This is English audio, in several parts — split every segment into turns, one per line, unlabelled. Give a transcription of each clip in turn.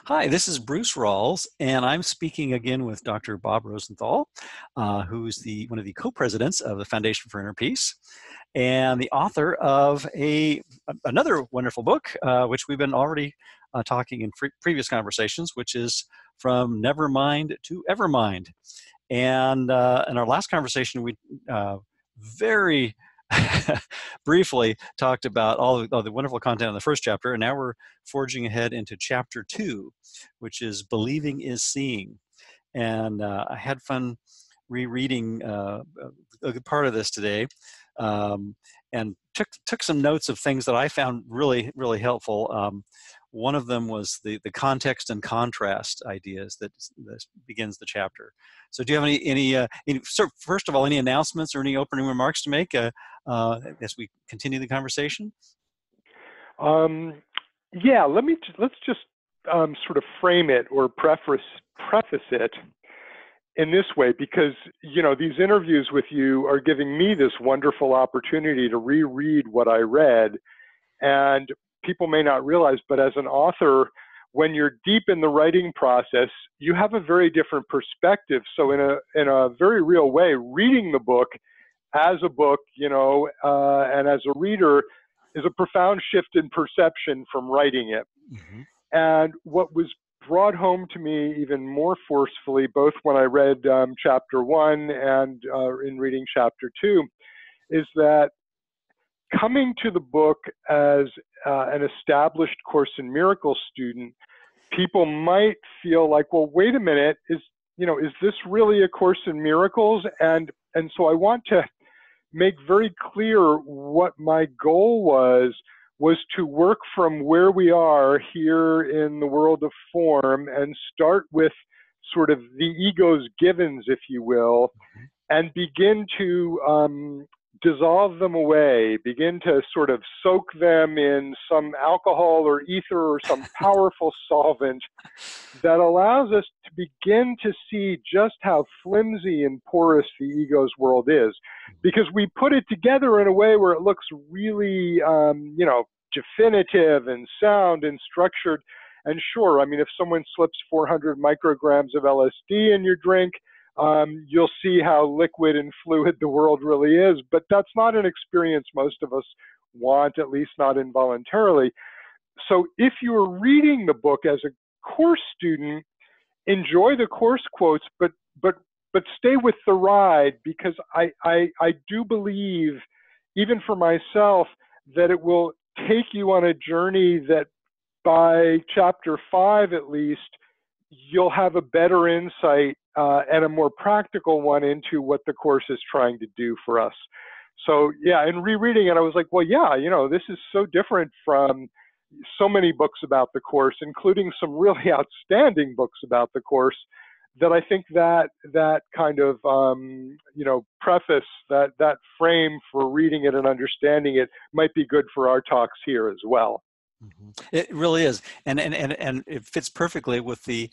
Hi, this is Bruce Rawles, and I'm speaking again with Dr. Bob Rosenthal, who's one of the co-presidents of the Foundation for Inner Peace, and the author of another wonderful book, which we've been already talking in previous conversations, which is From Nevermind to Evermind. And in our last conversation, we very briefly talked about all the wonderful content in the first chapter, and now we're forging ahead into chapter 2, which is Believing is Seeing. And I had fun rereading a good part of this today, and took some notes of things that I found really, really helpful. One of them was the context and contrast ideas that begins the chapter. So do you have so first of all, any announcements or any opening remarks to make as we continue the conversation?
Yeah, let's just sort of frame it or preface it in this way, because these interviews with you are giving me this wonderful opportunity to reread what I read. And people may not realize, but as an author, when you're deep in the writing process, you have a very different perspective. So in a very real way, reading the book as a book, and as a reader is a profound shift in perception from writing it.
Mm-hmm.
And what was brought home to me even more forcefully, both when I read chapter 1 and in reading chapter 2, is that coming to the book as an established Course in Miracles student, people might feel like, well, wait a minute, is this really a Course in Miracles? And so I want to make very clear what my goal was to work from where we are here in the world of form and start with sort of the ego's givens, if you will, and begin to dissolve them away, begin to sort of soak them in some alcohol or ether or some powerful solvent that allows us to begin to see just how flimsy and porous the ego's world is. Because we put it together in a way where it looks really, definitive and sound and structured. And sure, I mean, if someone slips 400 micrograms of LSD in your drink, you'll see how liquid and fluid the world really is. But that's not an experience most of us want, at least not involuntarily. So if you're reading the book as a course student, enjoy the course quotes, but stay with the ride, because I do believe, even for myself, that it will take you on a journey that by chapter 5 at least, you'll have a better insight and a more practical one into what the Course is trying to do for us. So yeah, in rereading it, I was like, well, yeah, this is so different from so many books about the Course, including some really outstanding books about the Course, that I think that kind of preface, that frame for reading it and understanding it might be good for our talks here as well.
Mm-hmm. It really is, and it fits perfectly with the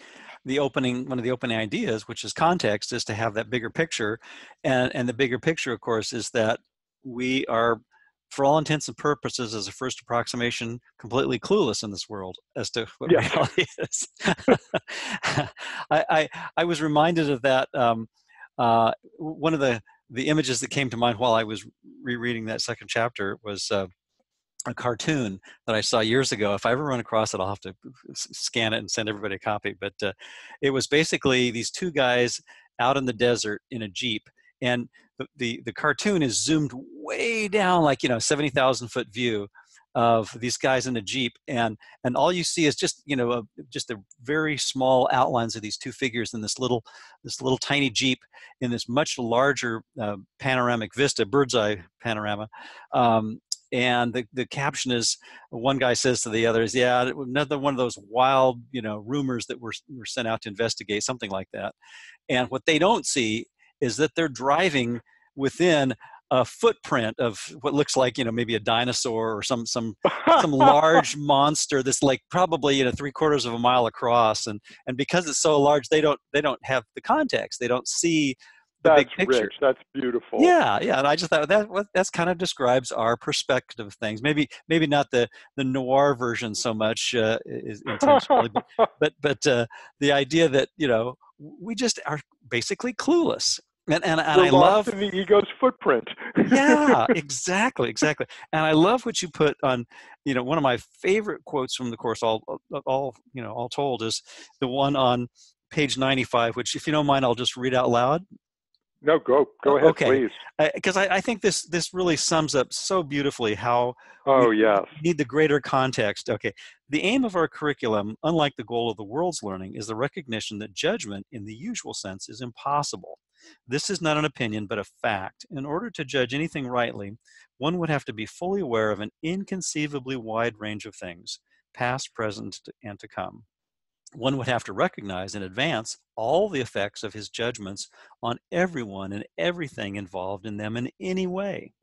opening. One of the opening ideas, which is context, is to have that bigger picture, and the bigger picture, of course, is that we are, for all intents and purposes, as a first approximation, completely clueless in this world as to what reality is. I was reminded of that. One of the images that came to mind while I was rereading that second chapter was a cartoon that I saw years ago. If I ever run across it, I'll have to scan it and send everybody a copy. But it was basically these two guys out in the desert in a Jeep, and the cartoon is zoomed way down, like 70,000 foot view of these guys in a Jeep, and all you see is just just the very small outlines of these two figures in this little tiny Jeep in this much larger panoramic vista, bird's eye panorama. And the caption is, one guy says to the other, is, yeah, another one of those wild, rumors that were sent out to investigate, something like that. And what they don't see is that they're driving within a footprint of what looks like, maybe a dinosaur or some large monster that's like probably 3/4 of a mile across. And because it's so large, they don't have the context. They don't see the
That's
big picture.
rich. That's beautiful.
Yeah, yeah, and I just thought that's kind of describes our perspective of things. Maybe not the noir version so much is intentionally, but the idea that we just are basically clueless, and
We're
I
lost
love.
in the ego's footprint.
Yeah, exactly, exactly. And I love what you put on, one of my favorite quotes from the course, all told, is the one on page 95, which, if you don't mind, I'll just read out loud.
No, go ahead,
Okay,
please.
because I think this really sums up so beautifully how we
Oh, yes.
need the greater context. Okay, the aim of our curriculum, unlike the goal of the world's learning, is the recognition that judgment in the usual sense is impossible. This is not an opinion, but a fact. In order to judge anything rightly, one would have to be fully aware of an inconceivably wide range of things, past, present, and to come. One would have to recognize in advance all the effects of his judgments on everyone and everything involved in them in any way.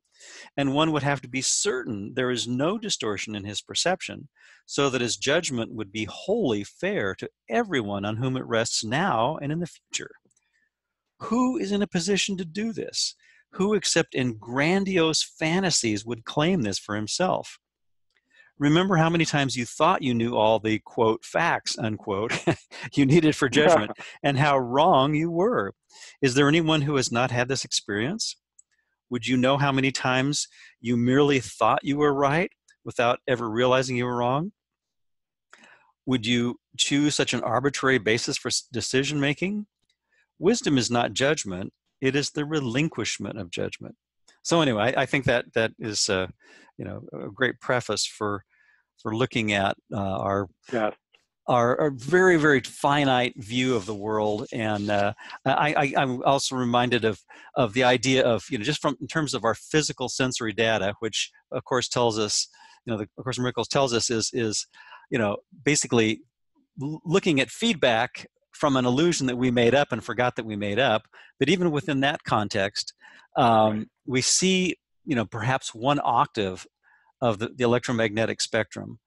And one would have to be certain there is no distortion in his perception, so that his judgment would be wholly fair to everyone on whom it rests now and in the future. Who is in a position to do this? Who, except in grandiose fantasies, would claim this for himself? Remember how many times you thought you knew all the, quote, facts, unquote, you needed for judgment, and how wrong you were. Is there anyone who has not had this experience? Would you know how many times you merely thought you were right without ever realizing you were wrong? Would you choose such an arbitrary basis for decision making? Wisdom is not judgment, it is the relinquishment of judgment. So anyway, I think that is a great preface for looking at
Yes.
our very, very finite view of the world. And I'm also reminded of the idea of, just from in terms of our physical sensory data, which of course tells us, the Course in Miracles tells us is basically looking at feedback from an illusion that we made up and forgot that we made up. But even within that context,
Right.
we see, perhaps one octave of the electromagnetic spectrum,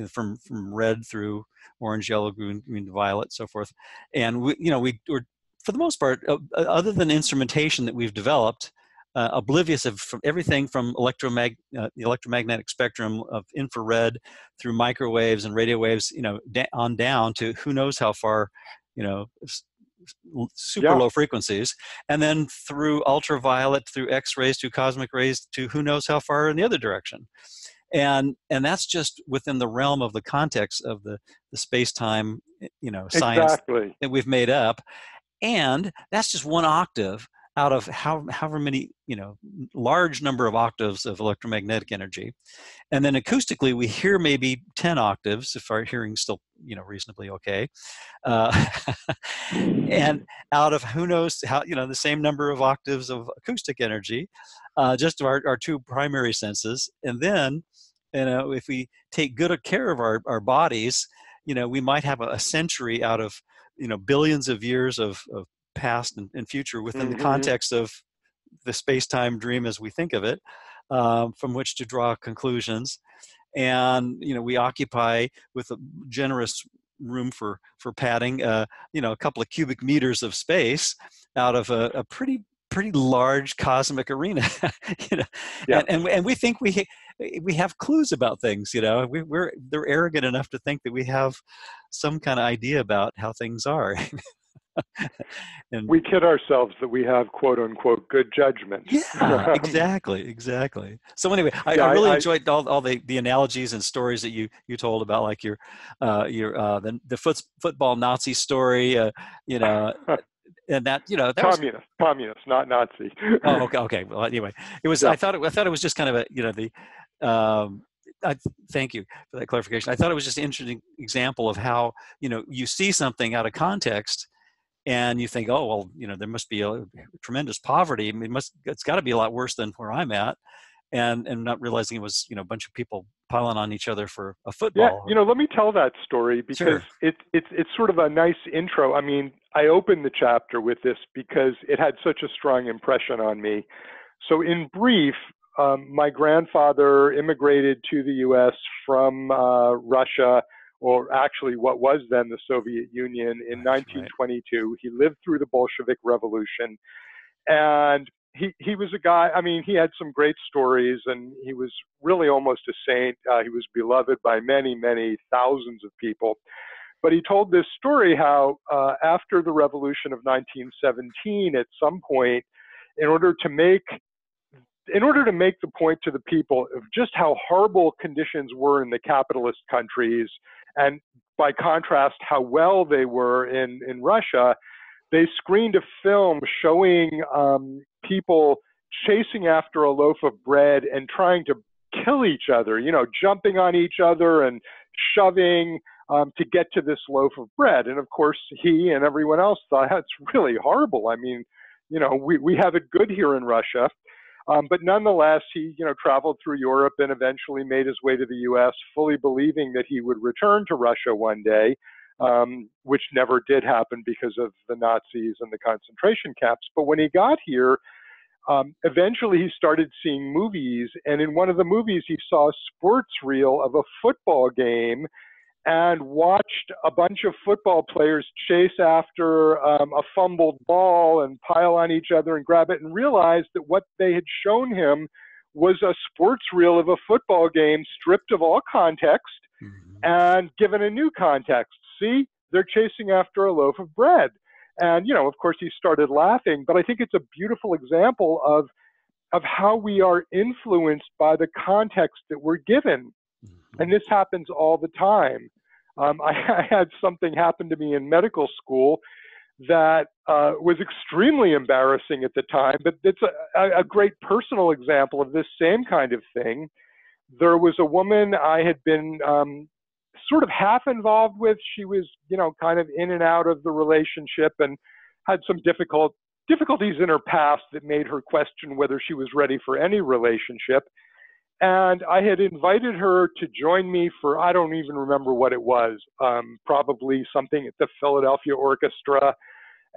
from red through orange, yellow, green, violet, so forth. And we're, for the most part, other than instrumentation that we've developed, oblivious of from everything from the electromagnetic spectrum of infrared through microwaves and radio waves, on down to who knows how far, you know, super
Yeah.
low frequencies, and then through ultraviolet, through X-rays, to cosmic rays, to who knows how far in the other direction. And that's just within the realm of the context of the space-time, science
Exactly.
that we've made up. And that's just one octave out of however many, large number of octaves of electromagnetic energy. And then acoustically, we hear maybe 10 octaves, if our hearing's still, reasonably okay. Uh, and out of who knows how, the same number of octaves of acoustic energy, just our two primary senses. And then, if we take good care of our bodies, we might have a century out of, billions of years of past and future within the
Mm-hmm.
context of the space-time dream as we think of it, from which to draw conclusions. And we occupy, with a generous room for padding, a couple of cubic meters of space out of a pretty large cosmic arena. you know
Yes.
and we think we have clues about things. They're arrogant enough to think that we have some kind of idea about how things are. And
We kid ourselves that we have quote unquote good judgment.
yeah, exactly. So anyway, I
Yeah,
really enjoyed all the analogies and stories that you told about, like your the football Nazi story, you know, and that was.
communist, not Nazi.
Oh, okay. Well, anyway, it was.
Yeah.
I thought it was just kind of a, the. Um, I, Thank you for that clarification. I thought it was just an interesting example of how, you see something out of context, and you think, oh well, there must be a tremendous poverty. I mean, it's got to be a lot worse than where I'm at, and not realizing it was, a bunch of people piling on each other for a
Yeah,
football.
let me tell that story because
Sure.
it's sort of a nice intro. I mean, I opened the chapter with this because it had such a strong impression on me. So in brief, my grandfather immigrated to the U.S. from Russia, or actually what was then the Soviet Union, in
Right.
1922. He lived through the Bolshevik Revolution. And he was a guy, I mean, he had some great stories, and he was really almost a saint. He was beloved by many, many thousands of people. But he told this story how after the revolution of 1917, at some point, in order to make the point to the people of just how horrible conditions were in the capitalist countries, and by contrast, how well they were in Russia, they screened a film showing people chasing after a loaf of bread and trying to kill each other, you know, jumping on each other and shoving to get to this loaf of bread. And of course, he and everyone else thought, that's really horrible. I mean, you know, we have it good here in Russia. But nonetheless, he, you know, traveled through Europe and eventually made his way to the U.S., fully believing that he would return to Russia one day, which never did happen because of the Nazis and the concentration camps. But when he got here, eventually he started seeing movies. And in one of the movies, he saw a sports reel of a football game and watched a bunch of football players chase after a fumbled ball and pile on each other and grab it, and realized that what they had shown him was a sports reel of a football game stripped of all context and given a new context. See, they're chasing after a loaf of bread. And, you know, of course, he started laughing, but I think it's a beautiful example of how we are influenced by the context that we're given. And this happens all the time. I had something happen to me in medical school that was extremely embarrassing at the time, but it's a great personal example of this same kind of thing. There was a woman I had been sort of half involved with. She was, you know, kind of in and out of the relationship and had some difficulties in her past that made her question whether she was ready for any relationship. And I had invited her to join me for, I don't even remember what it was, probably something at the Philadelphia Orchestra.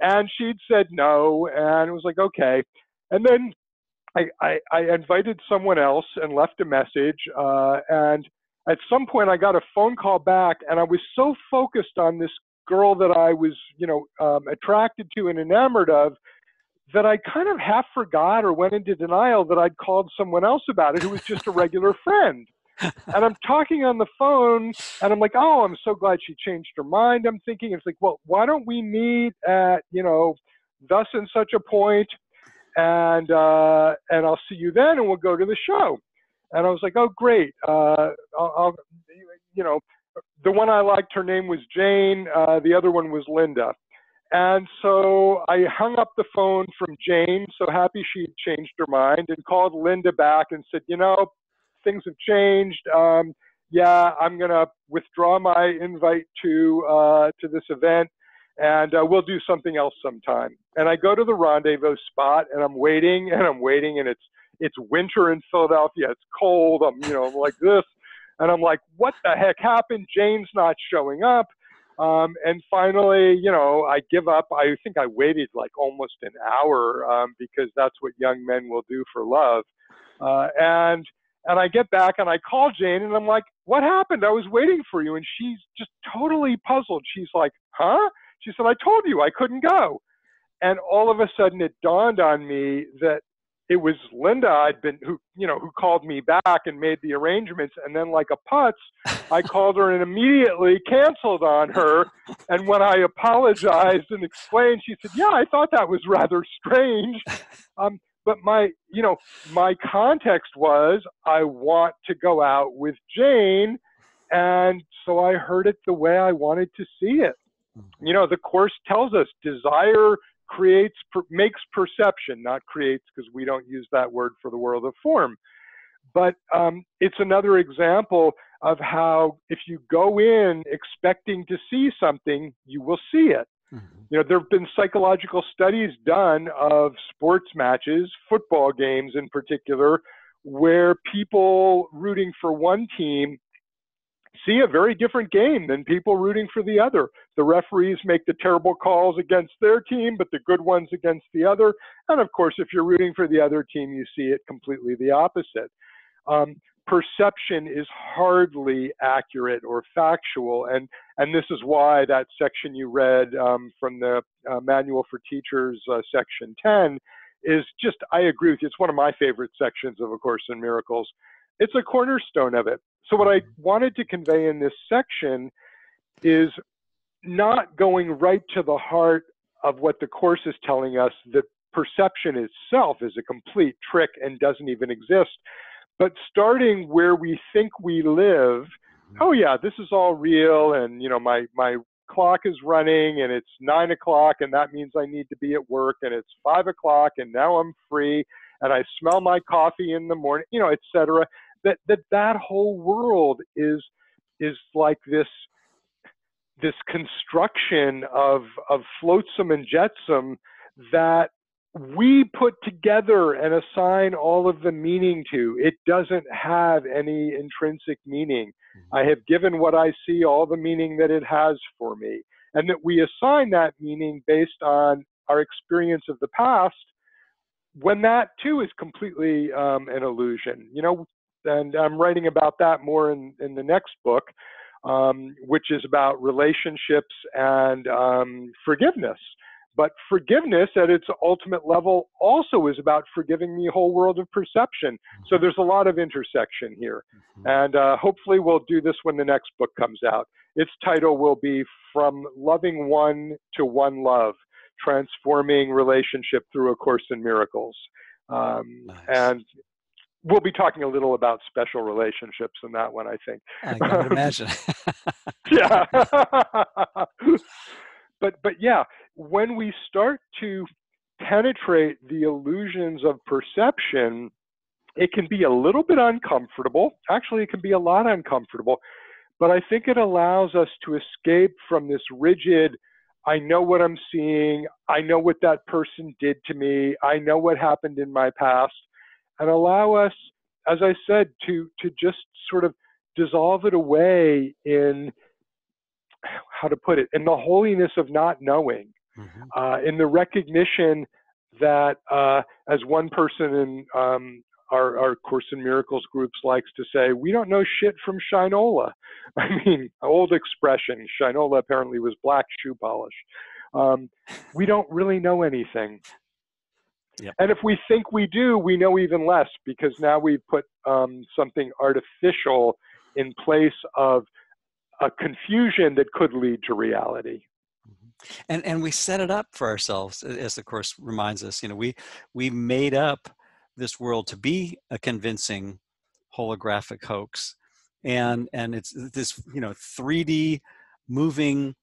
And she'd said no, and it was like, okay. And then I invited someone else and left a message. And at some point I got a phone call back, and I was so focused on this girl that I was, you know, attracted to and enamored of, that I kind of half forgot or went into denial that I'd called someone else about it who was just a regular friend. And I'm talking on the phone, and I'm like, oh, I'm so glad she changed her mind. I'm thinking, it's like, well, why don't we meet at, you know, thus and such a point, and I'll see you then, and we'll go to the show. And I was like, oh, great. I'll, you know, the one I liked, her name was Jane. The other one was Linda. And so I hung up the phone from Jane, so happy she had changed her mind, and called Linda back and said, you know, things have changed. Yeah, I'm going to withdraw my invite to this event, and we'll do something else sometime. And I go to the rendezvous spot, and I'm waiting, and it's winter in Philadelphia. It's cold. I'm, you know, like this. And I'm like, what the heck happened? Jane's not showing up. And finally, you know, I give up. I think I waited like almost an hour because that's what young men will do for love. And I get back and I call Jane, and I'm like, what happened? I was waiting for you. And she's just totally puzzled. She's like, huh? She said, I told you I couldn't go. And all of a sudden it dawned on me that it was Linda who called me back and made the arrangements. And then, like a putz, I called her and immediately canceled on her. And when I apologized and explained, she said, yeah, I thought that was rather strange. But my context was, I want to go out with Jane. And so I heard it the way I wanted to see it. You know, the Course tells us desire makes perception, not creates, because we don't use that word for the world of form. But it's another example of how if you go in expecting to see something, you will see it. You know, there have been psychological studies done of sports matches, football games in particular, where people rooting for one team see a very different game than people rooting for the other. The referees make the terrible calls against their team, but the good ones against the other. And of course, if you're rooting for the other team, you see it completely the opposite. Perception is hardly accurate or factual. And this is why that section you read from the Manual for Teachers, section 10, is just, I agree with you. It's one of my favorite sections of A Course in Miracles. It's a cornerstone of it. So what I wanted to convey in this section is not going right to the heart of what the Course is telling us, that perception itself is a complete trick and doesn't even exist, but starting where we think we live. Oh yeah, this is all real, and my clock is running, and it's 9 o'clock, and that means I need to be at work, and it's 5 o'clock, and now I'm free, and I smell my coffee in the morning, etc. That whole world is like this construction of flotsam and jetsam that we put together and assign all of the meaning to. It doesn't have any intrinsic meaning. I have given what I see all the meaning that it has for me, and that we assign that meaning based on our experience of the past, when that too is completely an illusion. And I'm writing about that more in the next book, which is about relationships and forgiveness. But forgiveness at its ultimate level also is about forgiving the whole world of perception. So there's a lot of intersection here. And hopefully we'll do this when the next book comes out. Its title will be From Loving One to One Love, Transforming Relationship Through A Course in Miracles.
Nice.
And we'll be talking a little about special relationships in that one, I think.
I can imagine.
Yeah. But yeah, when we start to penetrate the illusions of perception, it can be a little bit uncomfortable. Actually, it can be a lot uncomfortable. But I think it allows us to escape from this rigid, I know what I'm seeing, I know what that person did to me, I know what happened in my past, and allow us, as I said, to just sort of dissolve it away in, how to put it, in the holiness of not knowing, in the recognition that, as one person in our Course in Miracles groups likes to say, we don't know shit from Shinola. I mean, old expression. Shinola apparently was black shoe polish. We don't really know anything.
Yep.
And if we think we do, we know even less, because now we've put something artificial in place of a confusion that could lead to reality.
And we set it up for ourselves, as the Course reminds us. We made up this world to be a convincing holographic hoax, and it's this 3D moving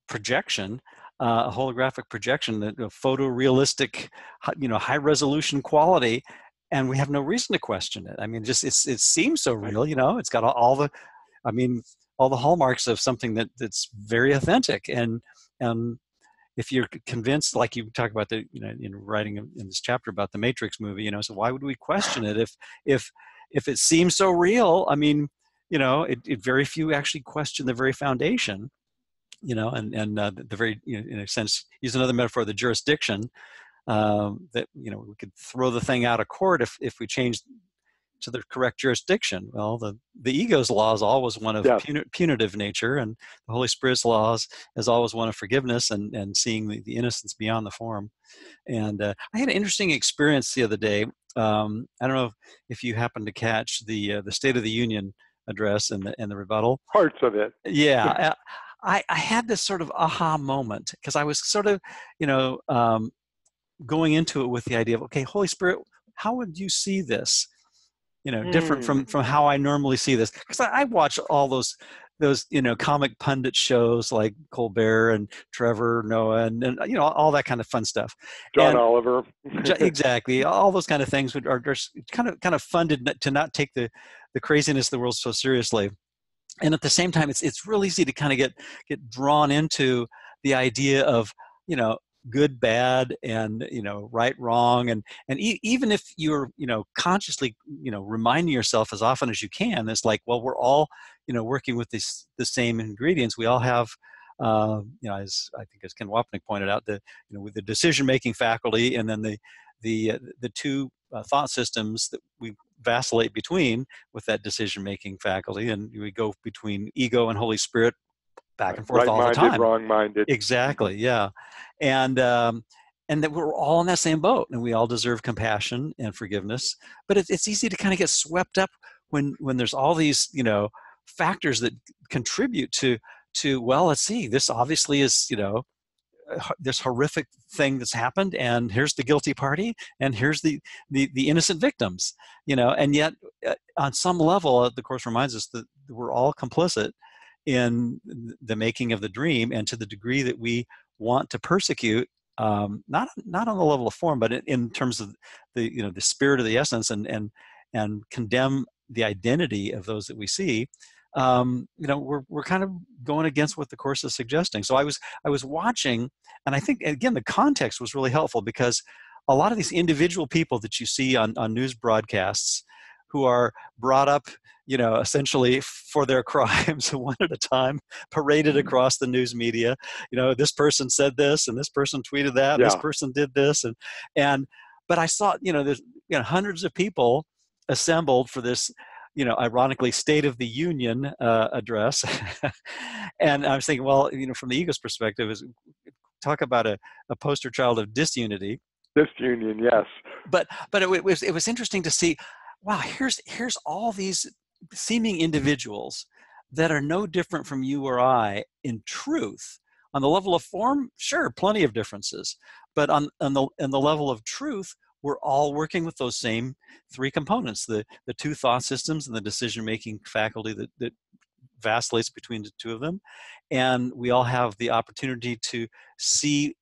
projection, a holographic projection, that photorealistic, high resolution quality, and we have no reason to question it. I mean, just it seems so real. It's got all the hallmarks of something that's very authentic, and if you're convinced, like you talk about in writing in this chapter about the Matrix movie, so why would we question it if it seems so real? I mean, it very few actually question the very foundation, and the very, in a sense, use another metaphor, the jurisdiction, that we could throw the thing out of court if we change to the correct jurisdiction. Well, the ego's law is always one of punitive nature, and the Holy Spirit's laws is always one of forgiveness and seeing the innocence beyond the form. And I had an interesting experience the other day. I don't know if you happened to catch the State of the Union address and the rebuttal.
Parts of it.
Yeah. I had this sort of aha moment, because I was sort of, going into it with the idea of, okay, Holy Spirit, how would you see this? Different from how I normally see this, because I watch all those comic pundit shows like Colbert and Trevor Noah and all that kind of fun stuff.
John Oliver.
Exactly, all those kind of things are just kind of fun to not take the craziness of the world so seriously. And at the same time, it's real easy to kind of get drawn into the idea of good, bad, and right, wrong, and even if you're consciously reminding yourself as often as you can, it's like, well, we're all working with the same ingredients. We all have as I think as Ken Wapnick pointed out, with the decision making faculty, and then the two thought systems that we vacillate between with that decision making faculty, and we go between ego and Holy Spirit back and forth all the time.
Wrong-minded.
Exactly. Yeah. And and that we're all in that same boat, and we all deserve compassion and forgiveness. But it's easy to kind of get swept up when there's all these, you know, factors that contribute to well, let's see, this obviously is, you know, this horrific thing that's happened, and here's the guilty party, and here's the innocent victims, you know. And yet on some level the Course reminds us that we're all complicit in the making of the dream, and to the degree that we want to persecute, not on the level of form, but in terms of the, you know, the spirit of the essence, and condemn the identity of those that we see, you know, we're kind of going against what the Course is suggesting. So I was watching, and I think again the context was really helpful, because a lot of these individual people that you see on news broadcasts, who are brought up, you know, essentially for their crimes one at a time, paraded across the news media. You know, this person said this, and this person tweeted that, and this person did this, and but I saw, you know, there's, you know, hundreds of people assembled for this, you know, ironically, State of the Union address. And I was thinking, well, you know, from the ego's perspective, is talk about a poster child of disunity.
Disunion, yes.
But it was interesting to see, wow, here's all these seeming individuals that are no different from you or I in truth. On the level of form, sure, plenty of differences, but on the level of truth, we're all working with those same three components: the two thought systems and the decision-making faculty that vacillates between the two of them. And we all have the opportunity to see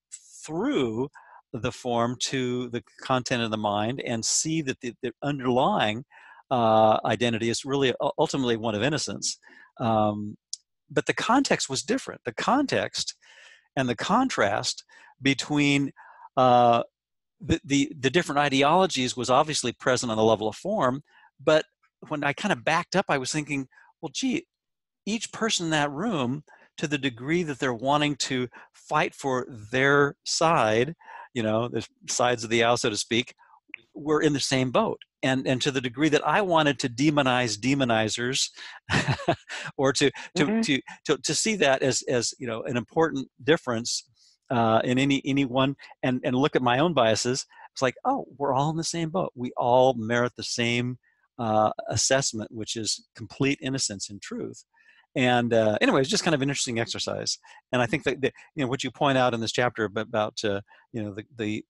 through the form to the content of the mind, and see that the underlying identity is really ultimately one of innocence. But the context was different. The context and the contrast between the different ideologies was obviously present on the level of form. But when I kind of backed up, I was thinking, well, gee, each person in that room, to the degree that they're wanting to fight for their side, you know, the sides of the aisle, so to speak, we're in the same boat. And to the degree that I wanted to demonize demonizers, or to see that as you know, an important difference in any one, and look at my own biases, it's like, oh, we're all in the same boat. We all merit the same assessment, which is complete innocence in truth. And anyway, it's just kind of an interesting exercise. And I think that you know, what you point out in this chapter about you know, the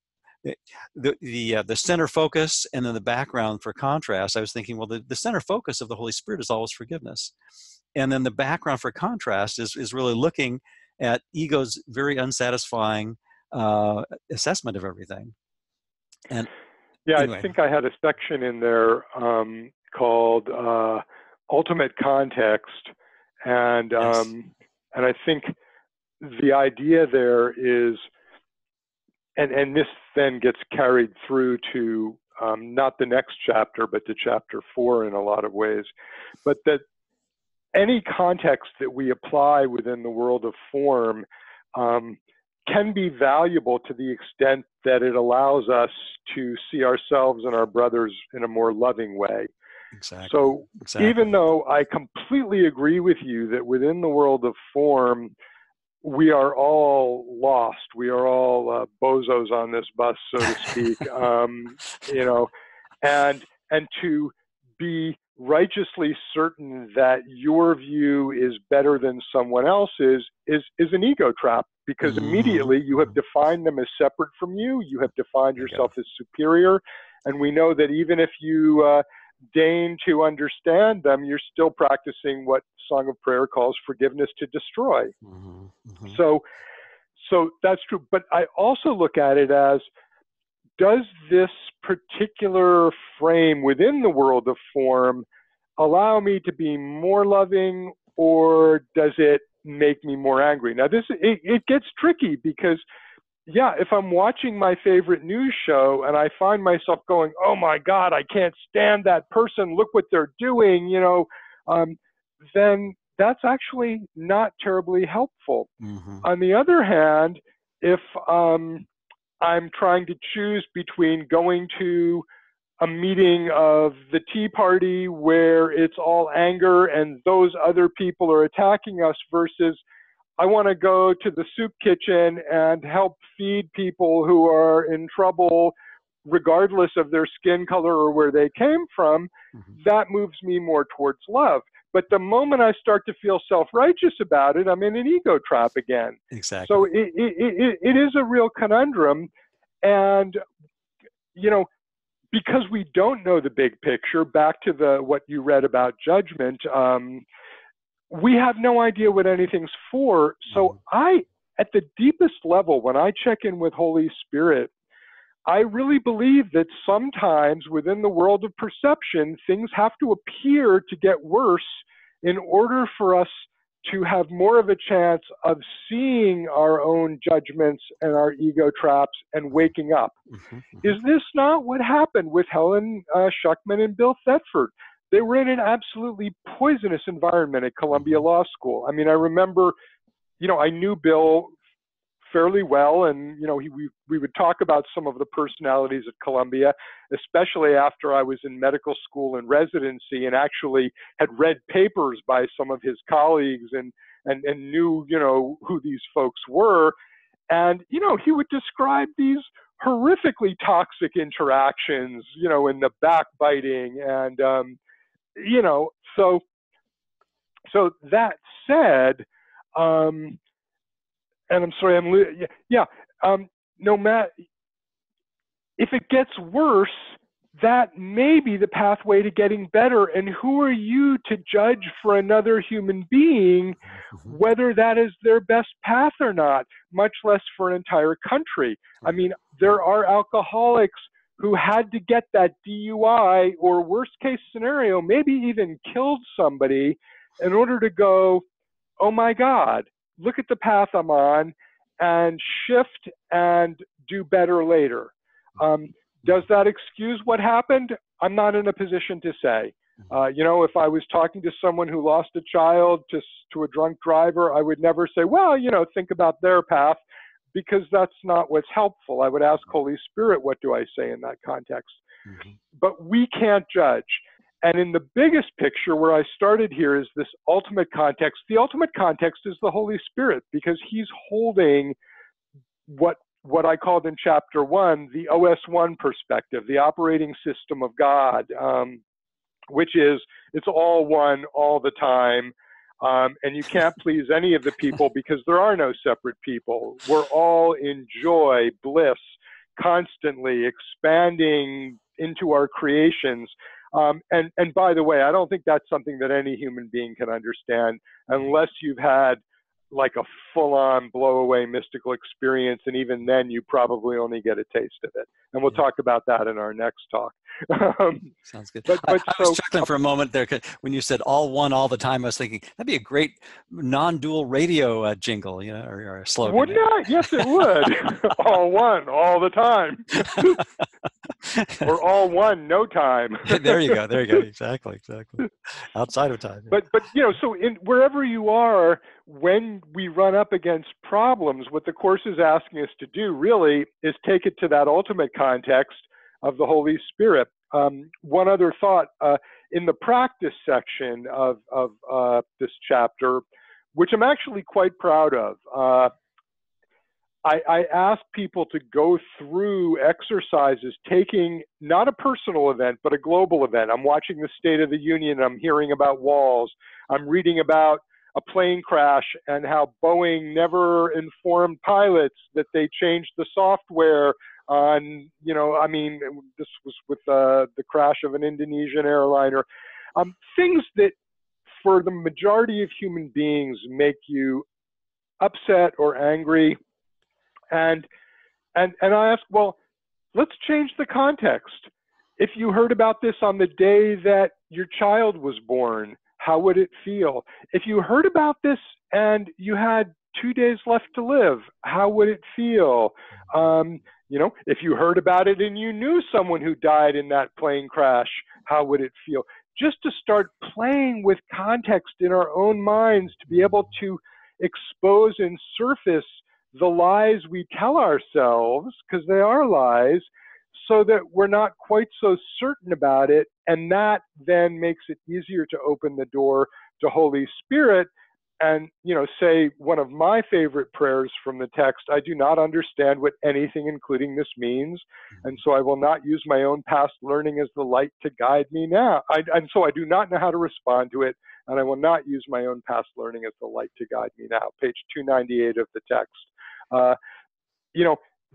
center focus, and then the background for contrast. I was thinking, well, the center focus of the Holy Spirit is always forgiveness, and then the background for contrast is really looking at ego's very unsatisfying assessment of everything. And
yeah,
anyway.
I think I had a section in there called Ultimate Context, and
Yes.
and I think the idea there is, and this then gets carried through to not the next chapter, but to chapter 4 in a lot of ways, but that any context that we apply within the world of form can be valuable to the extent that it allows us to see ourselves and our brothers in a more loving way.
Exactly.
So
exactly.
Even though I completely agree with you that within the world of form, we are all lost. We are all bozos on this bus, so to speak. You know, and to be righteously certain that your view is better than someone else's is an ego trap, because immediately you have defined them as separate from you. You have defined yourself as superior, and we know that even if you deign to understand them, you're still practicing what Song of Prayer calls forgiveness to destroy. So that's true. But I also look at it as, does this particular frame within the world of form allow me to be more loving, or does it make me more angry? Now, it gets tricky, because yeah, if I'm watching my favorite news show and I find myself going, oh my God, I can't stand that person, look what they're doing, you know, then that's actually not terribly helpful. On the other hand, if I'm trying to choose between going to a meeting of the Tea Party where it's all anger and those other people are attacking us, versus I want to go to the soup kitchen and help feed people who are in trouble, regardless of their skin color or where they came from, that moves me more towards love. But the moment I start to feel self-righteous about it, I'm in an ego trap again.
Exactly.
So it is a real conundrum. And, you know, because we don't know the big picture, back to what you read about judgment, we have no idea what anything's for. So at the deepest level, when I check in with Holy Spirit, I really believe that sometimes within the world of perception, things have to appear to get worse in order for us to have more of a chance of seeing our own judgments and our ego traps and waking up. Is this not what happened with Helen Schuckman and Bill Thetford? They were in an absolutely poisonous environment at Columbia Law School. I mean, I remember, you know, I knew Bill fairly well, and, you know, we would talk about some of the personalities at Columbia, especially after I was in medical school and residency and actually had read papers by some of his colleagues and knew, you know, who these folks were. And, you know, he would describe these horrifically toxic interactions, you know, and the backbiting and, you know, so that said, and I'm sorry, no matter if it gets worse, that may be the pathway to getting better. And who are you to judge for another human being whether that is their best path or not, much less for an entire country? I mean, there are alcoholics who had to get that DUI or worst case scenario, maybe even killed somebody in order to go, oh my God, look at the path I'm on and shift and do better later. Does that excuse what happened? I'm not in a position to say. You know, if I was talking to someone who lost a child to a drunk driver, I would never say, well, you know, think about their path, because that's not what's helpful. I would ask Holy Spirit, what do I say in that context? But we can't judge. And in the biggest picture where I started here is this ultimate context. The ultimate context is the Holy Spirit, because he's holding what I called in chapter 1, the OS1 perspective, the operating system of God, which is it's all one all the time. And you can't please any of the people because there are no separate people. We're all in joy, bliss, constantly expanding into our creations. And by the way, I don't think that's something that any human being can understand unless you've had like a full-on blow-away mystical experience, and even then you probably only get a taste of it. And we'll talk about that in our next talk.
Sounds good.
But
I was chuckling for a moment there when you said all one all the time. I was thinking that'd be a great non-dual radio jingle, you know, or a slogan.
Wouldn't it? Yes, it would. All one all the time. Or all one, no time.
There you go. There you go. Exactly. Outside of time. Yeah.
But you know, so wherever you are, when we run up against problems, what the Course is asking us to do really is take it to that ultimate context of the Holy Spirit. One other thought, in the practice section of this chapter, which I'm actually quite proud of, I ask people to go through exercises, taking not a personal event, but a global event. I'm watching the State of the Union. I'm hearing about walls. I'm reading about a plane crash and how Boeing never informed pilots that they changed the software on, you know, I mean, this was with the crash of an Indonesian airliner. Things that for the majority of human beings make you upset or angry. And I ask, well, let's change the context. If you heard about this on the day that your child was born, how would it feel? If you heard about this and you had 2 days left to live, how would it feel? You know, if you heard about it and you knew someone who died in that plane crash, how would it feel? Just to start playing with context in our own minds to be able to expose and surface the lies we tell ourselves, because they are lies, so that we're not quite so certain about it. And that then makes it easier to open the door to Holy Spirit, and, say one of my favorite prayers from the text, I do not understand what anything including this means, and so I will not use my own past learning as the light to guide me now. And so I do not know how to respond to it, and I will not use my own past learning as the light to guide me now. Page 298 of the text.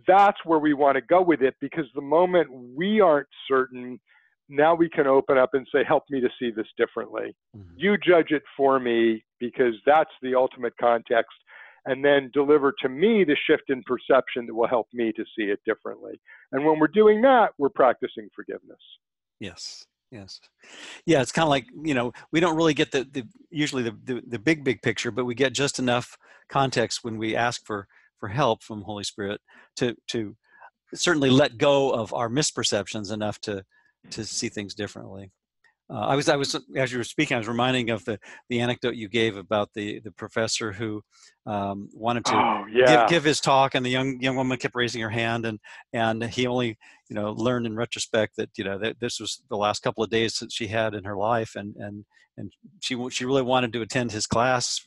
That's where we want to go with it, because the moment we aren't certain, now we can open up and say, help me to see this differently. You judge it for me, because that's the ultimate context, and then deliver to me the shift in perception that will help me to see it differently. And when we're doing that, we're practicing forgiveness.
Yes. Yes. Yeah. It's kind of like, we don't really get usually the big picture, but we get just enough context when we ask for help from Holy Spirit to certainly let go of our misperceptions enough to see things differently. I was as you were speaking, I was reminding of the anecdote you gave about the professor who wanted to give his talk, and the young woman kept raising her hand, and he only learned in retrospect that that this was the last couple of days that she had in her life, and she really wanted to attend his class,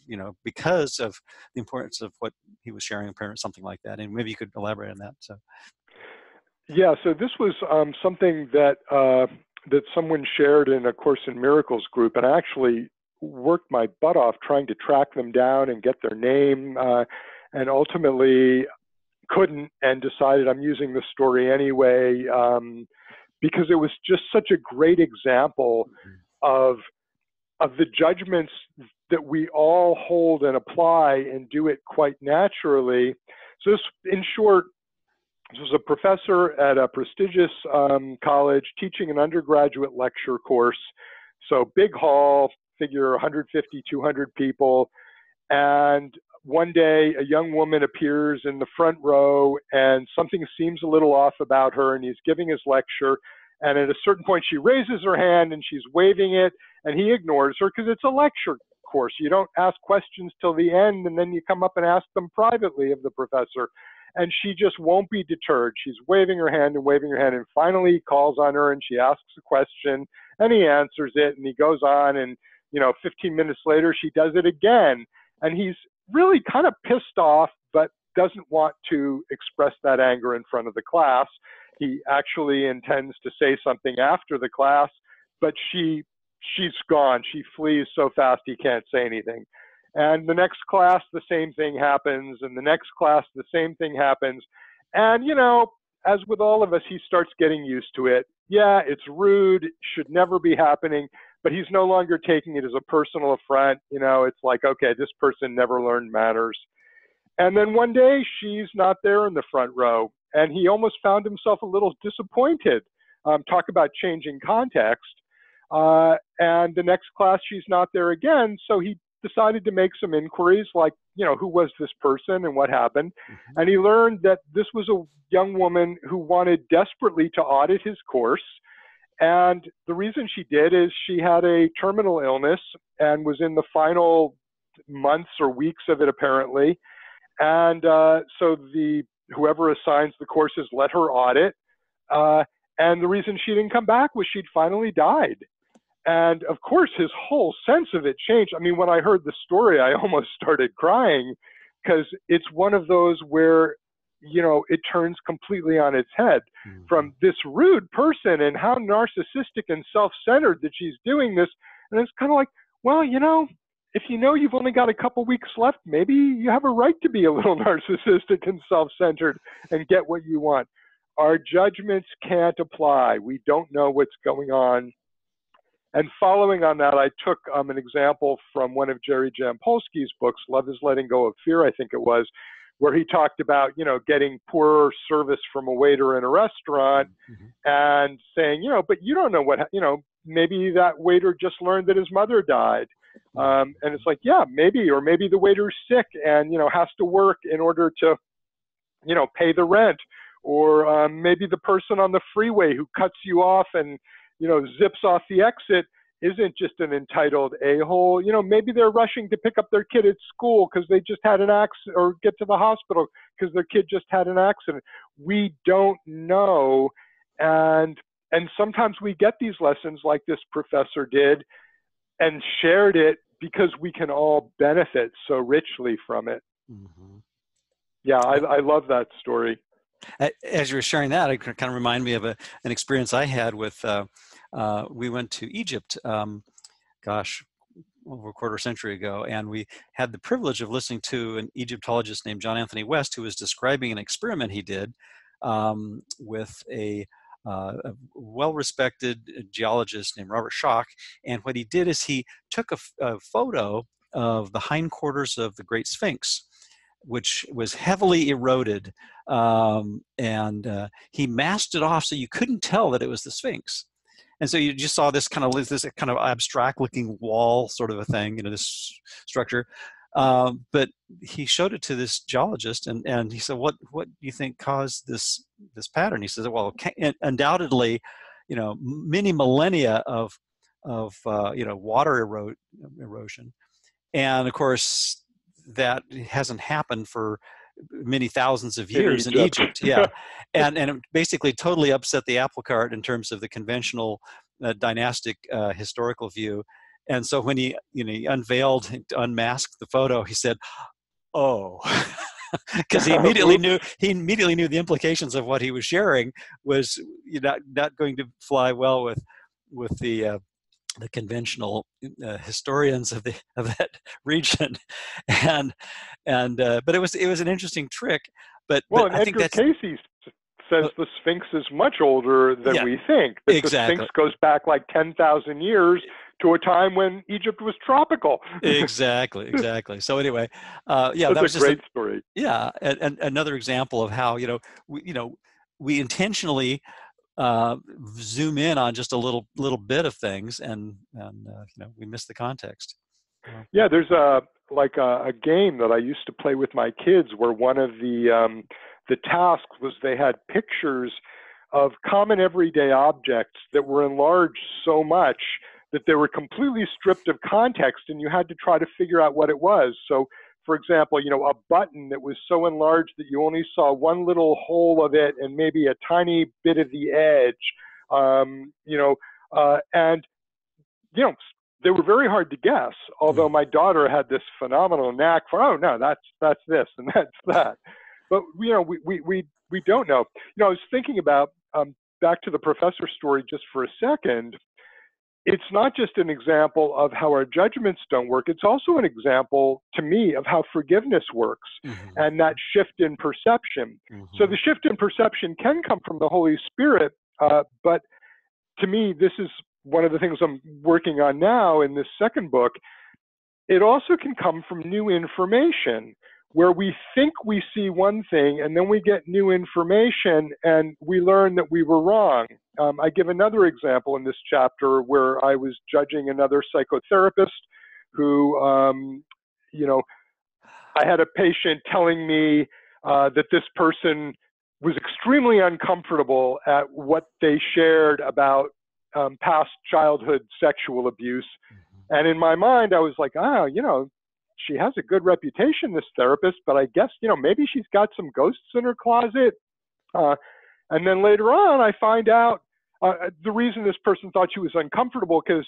because of the importance of what he was sharing, apparently something like that. And maybe you could elaborate on that. So
this was something that someone shared in a Course in Miracles group, and I actually worked my butt off trying to track them down and get their name, and ultimately couldn't, and decided I'm using the story anyway, because it was just such a great example of the judgments that we all hold and apply and do it quite naturally. So this, in short, this was a professor at a prestigious college teaching an undergraduate lecture course. So big hall, figure 150, 200 people. And one day a young woman appears in the front row, and something seems a little off about her, and he's giving his lecture. And at a certain point, she raises her hand and she's waving it, and he ignores her because it's a lecture course. You don't ask questions till the end, and then you come up and ask them privately of the professor. And she just won't be deterred. She's waving her hand, and finally he calls on her, and she asks a question, and he answers it, and he goes on, and 15 minutes later she does it again, and he's really kind of pissed off, but doesn't want to express that anger in front of the class. He actually intends to say something after the class, but she's gone. She flees so fast he can't say anything. And the next class, the same thing happens. And the next class, the same thing happens. And, as with all of us, he starts getting used to it. Yeah, it's rude, should never be happening, but he's no longer taking it as a personal affront. It's like, okay, this person never learned manners. And then one day she's not there in the front row, and he almost found himself a little disappointed. Talk about changing context. And the next class she's not there again, so he decided to make some inquiries, like, who was this person and what happened? And he learned that this was a young woman who wanted desperately to audit his course. And the reason she did is she had a terminal illness and was in the final months or weeks of it, apparently. And so whoever assigns the courses let her audit. And the reason she didn't come back was she'd finally died. And of course, his whole sense of it changed. I mean, when I heard the story, I almost started crying, because it's one of those where, it turns completely on its head from this rude person and how narcissistic and self-centered that she's doing this. And it's kind of like, well, if you've only got a couple weeks left, maybe you have a right to be a little narcissistic and self-centered and get what you want. Our judgments can't apply. We don't know what's going on. And following on that, I took an example from one of Jerry Jampolsky's books, Love is Letting Go of Fear, I think it was, where he talked about, getting poor service from a waiter in a restaurant and saying, but you don't know what, maybe that waiter just learned that his mother died. And it's like, yeah, maybe, or maybe the waiter's sick and, has to work in order to, pay the rent. Or maybe the person on the freeway who cuts you off and, zips off the exit isn't just an entitled a-hole. Maybe they're rushing to pick up their kid at school because they just had an accident, or get to the hospital because their kid just had an accident. We don't know. And sometimes we get these lessons like this professor did and shared it because we can all benefit so richly from it.
Mm-hmm.
Yeah, I love that story.
As you were sharing that, it kind of reminded me of an experience I had with, we went to Egypt, gosh, over a quarter century ago, and we had the privilege of listening to an Egyptologist named John Anthony West, who was describing an experiment he did with a well-respected geologist named Robert Schoch. And what he did is he took a photo of the hindquarters of the Great Sphinx, which was heavily eroded, and he masked it off so you couldn't tell that it was the Sphinx. And so you just saw this kind of abstract looking wall sort of a thing, this structure. But he showed it to this geologist, and he said, "What do you think caused this pattern?" He says, "Well, undoubtedly, many millennia of water erosion, and of course that hasn't happened for many thousands of years in Egypt." Yeah. And it basically totally upset the apple cart in terms of the conventional dynastic historical view. And so when he unveiled, unmasked the photo, he said, "Oh," because he immediately knew the implications of what he was sharing was not going to fly well with the conventional historians of that region, and but it was an interesting trick. But
and
I think
Edgar
that's
Cayce says the Sphinx is much older than we think. That
exactly.
The Sphinx goes back like 10,000 years to a time when Egypt was tropical.
Exactly. So anyway,
that's
that was
a
just
great story.
Yeah, and another example of how we intentionally zoom in on just a little bit of things, and we miss the context.
Yeah, there's a game that I used to play with my kids where one of the tasks was they had pictures of common everyday objects that were enlarged so much that they were completely stripped of context, and you had to try to figure out what it was. So, for example, a button that was so enlarged that you only saw one little hole of it and maybe a tiny bit of the edge, and they were very hard to guess. Although my daughter had this phenomenal knack for, oh no, that's this and that's that. But we don't know. I was thinking about back to the professor story just for a second. It's not just an example of how our judgments don't work. It's also an example, to me, of how forgiveness works, and that shift in perception. So the shift in perception can come from the Holy Spirit, but to me, this is one of the things I'm working on now in this second book. It also can come from new information, where we think we see one thing and then we get new information and we learn that we were wrong. I give another example in this chapter where I was judging another psychotherapist who, I had a patient telling me that this person was extremely uncomfortable at what they shared about past childhood sexual abuse. And in my mind, I was like, she has a good reputation, this therapist, but I guess, maybe she's got some ghosts in her closet. And then later on, I find out the reason this person thought she was uncomfortable, because,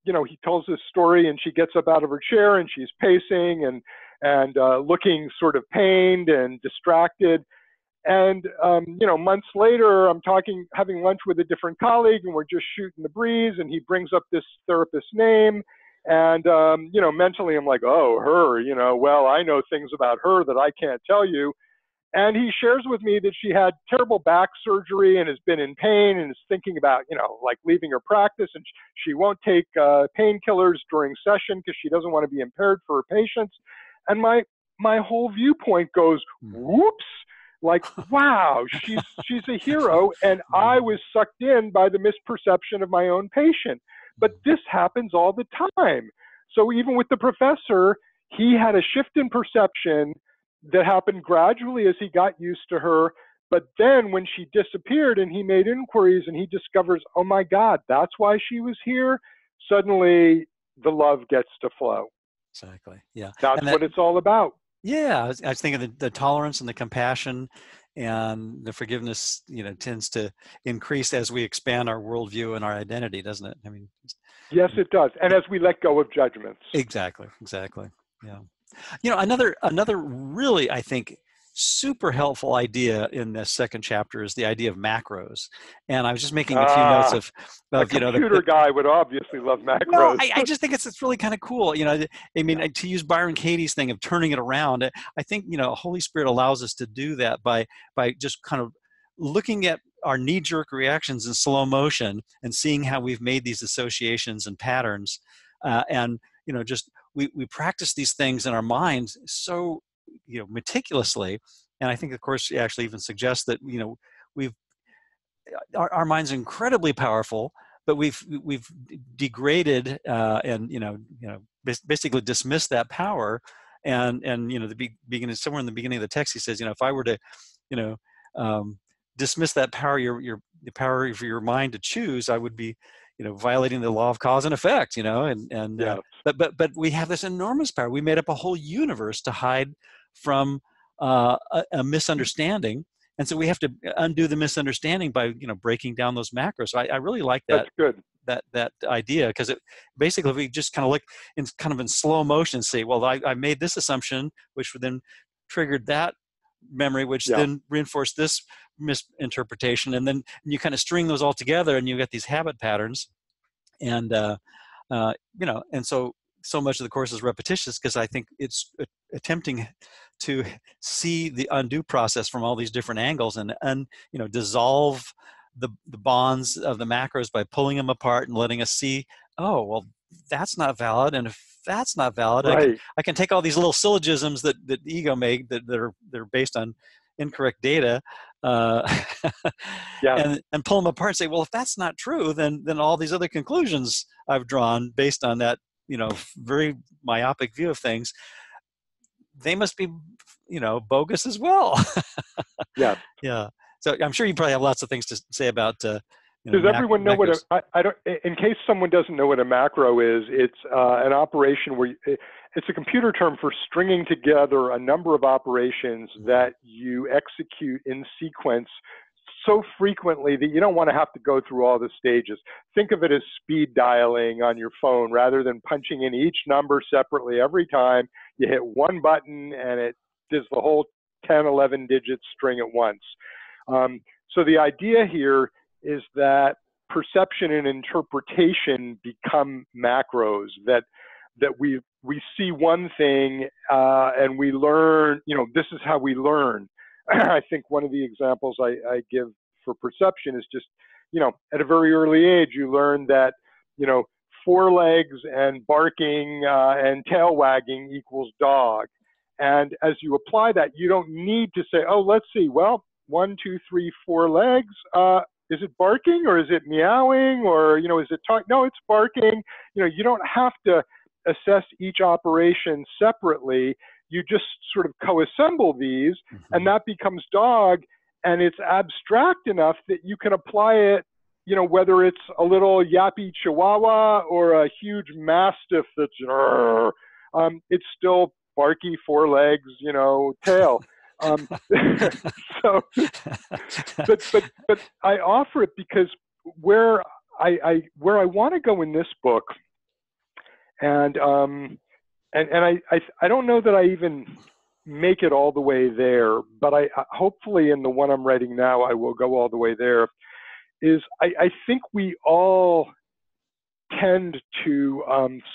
he tells this story and she gets up out of her chair and she's pacing and looking sort of pained and distracted. And, months later, I'm having lunch with a different colleague, and we're just shooting the breeze, and he brings up this therapist's name. And, mentally I'm like, oh, her, well, I know things about her that I can't tell you. And he shares with me that she had terrible back surgery and has been in pain and is thinking about, like leaving her practice, and she won't take painkillers during session because she doesn't want to be impaired for her patients. And my whole viewpoint goes, whoops. Like, wow, she's a hero, and I was sucked in by the misperception of my own patient. But this happens all the time. So even with the professor, he had a shift in perception that happened gradually as he got used to her. But then when she disappeared and he made inquiries and he discovers, oh my God, that's why she was here, suddenly the love gets to flow.
Exactly. Yeah.
That's what it's all about.
Yeah, I was thinking the tolerance and the compassion and the forgiveness, tends to increase as we expand our worldview and our identity, doesn't it? I mean,
Yes, it does. And as we let go of judgments.
Exactly. Exactly. Yeah. Another really, I think, super helpful idea in this second chapter is the idea of macros. And I was just making a few notes
Ah,
of,
a
the
computer guy would obviously love
well,
macros.
I just think it's really kind of cool. I mean,
Yeah.
to use Byron Katie's thing of turning it around, I think, Holy Spirit allows us to do that by just kind of looking at our knee-jerk reactions in slow motion and seeing how we've made these associations and patterns. And, just we practice these things in our minds so, meticulously. And I think, of course, she actually even suggests that, we've our mind's incredibly powerful, but we've degraded and basically dismissed that power. And the beginning, somewhere in the beginning of the text, he says, if I were to you know dismiss that power, the power of your mind to choose, I would be violating the law of cause and effect.
Yes.
But we have this enormous power. We made up a whole universe to hide from a misunderstanding. And so we have to undo the misunderstanding by breaking down those macros. So I really like
That's
that
good.
idea, because it basically, if we just kind of look in slow motion and say, well, I made this assumption, which then triggered that memory, which
Yeah.
then reinforced this misinterpretation, and then you kind of string those all together, and you get these habit patterns. And and so much of the course is repetitious, because I think it's attempting to see the undo process from all these different angles, and dissolve the bonds of the macros by pulling them apart and letting us see, oh, well, that's not valid. And if that's not valid,
Right.
I can take all these little syllogisms that the ego make that they're based on incorrect data, uh,
Yes.
and pull them apart and say, well, if that's not true, then all these other conclusions I've drawn based on that very myopic view of things, they must be bogus as well.
Yes.
Yeah. So I'm sure you probably have lots of things to say about
Does everyone know what
macros.
I don't, in case someone doesn't know what a macro is, it's an operation where it's a computer term for stringing together a number of operations that you execute in sequence so frequently that you don't want to have to go through all the stages. Think of it as speed dialing on your phone. Rather than punching in each number separately every time, you hit one button and it does the whole 10, 11 digit string at once. So the idea here is that perception and interpretation become macros, that we see one thing and we learn, this is how we learn. I think one of the examples I give for perception is just, at a very early age, you learn that, four legs and barking and tail wagging equals dog. And as you apply that, you don't need to say, oh, let's see, well, 1, 2, 3, 4 legs. Is it barking, or is it meowing, or, is it talking? No, it's barking. You don't have to assess each operation separately. You just sort of co-assemble these, and that becomes dog, and it's abstract enough that you can apply it, whether it's a little yappy chihuahua or a huge mastiff that's, it's still barky, four legs, tail. So, but I offer it because where I want to go in this book, and I don't know that I even make it all the way there, but I hopefully in the one I'm writing now I will go all the way there. Is I think we all tend to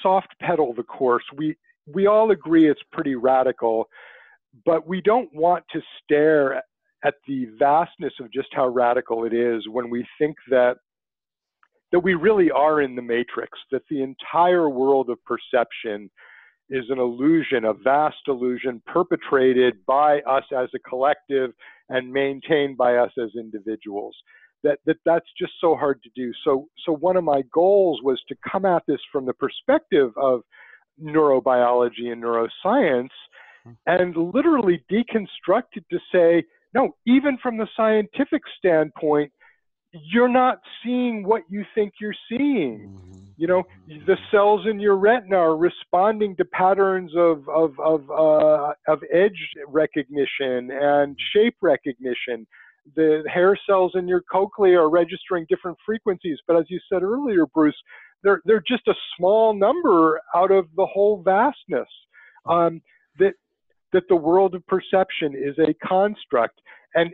soft pedal the course. We all agree it's pretty radical, but we don't want to stare at the vastness of just how radical it is when we think that we really are in the matrix, that the entire world of perception is an illusion, a vast illusion perpetrated by us as a collective and maintained by us as individuals. That's just so hard to do. So one of my goals was to come at this from the perspective of neurobiology and neuroscience, and literally deconstruct it to say, no, even from the scientific standpoint, you're not seeing what you think you're seeing. The cells in your retina are responding to patterns of edge recognition and shape recognition. The hair cells in your cochlea are registering different frequencies. But as you said earlier, Bruce, they're just a small number out of the whole vastness. That the world of perception is a construct, and